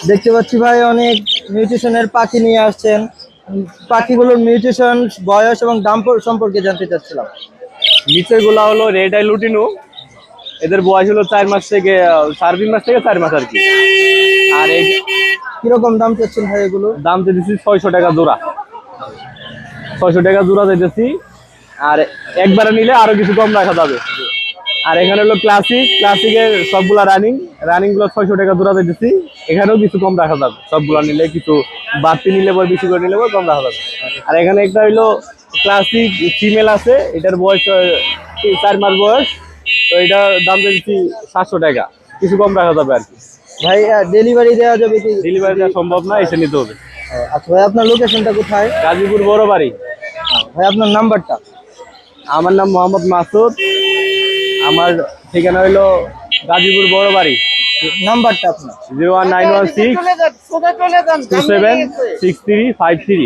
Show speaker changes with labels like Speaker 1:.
Speaker 1: দেখতে পাচ্ছি ভাই অনেক মিউটেশনের পাখি নিয়ে আসছেন। পাখিগুলোর মিউটেশন, বয়স এবং দাম সম্পর্কে জানতে চাচ্ছিলাম।
Speaker 2: নিচের গুলা হলো রেড আই লুটিনো, এদের বয়স হলো 4 মাস থেকে 3.5 মাস থেকে 4 মাস আর কি। আর এই
Speaker 1: কিরকম দাম চাচ্ছেন ভাই এগুলো?
Speaker 2: দাম দিতেছি 600 টাকা জোড়া, 600 টাকা জোড়া দিতেছি। আর একবারে নিলে আরো কিছু কম রাখা যাবে। আর এখানে হলো ক্লাসিকের সবগুলা রানিং গুলো 600 টাকা জোড়া দিতেছি। এখানেও কিছু কম রাখা যাবে, সবগুলা নিলে কিছু বাড়তি নিলে পরে বেশি করে নিলে পরে কম রাখা যাবে। আর এখানে একটা হইলো ক্লাসিক ফিমেল আছে, এটার বয়স 4 মাস বয়স। তো এটার দাম দিচ্ছি 700 টাকা, কিছু কম রাখা যাবে আর কি।
Speaker 1: ভাই ডেলিভারি দেওয়া যাবে কি?
Speaker 2: ডেলিভারি দেওয়া সম্ভব না, এসে নিতে হবে।
Speaker 1: আচ্ছা ভাই, আপনার লোকেশনটা কোথায়?
Speaker 2: গাজীপুর বড় বাড়ি।
Speaker 1: ভাই আপনার নাম্বারটা?
Speaker 2: আমার নাম মোহাম্মদ মাসুদ, আমার ঠিকানা হইলো গাজীপুর বড় বাড়ি।
Speaker 1: নাম্বারটা আপনার?
Speaker 2: 01916 276353।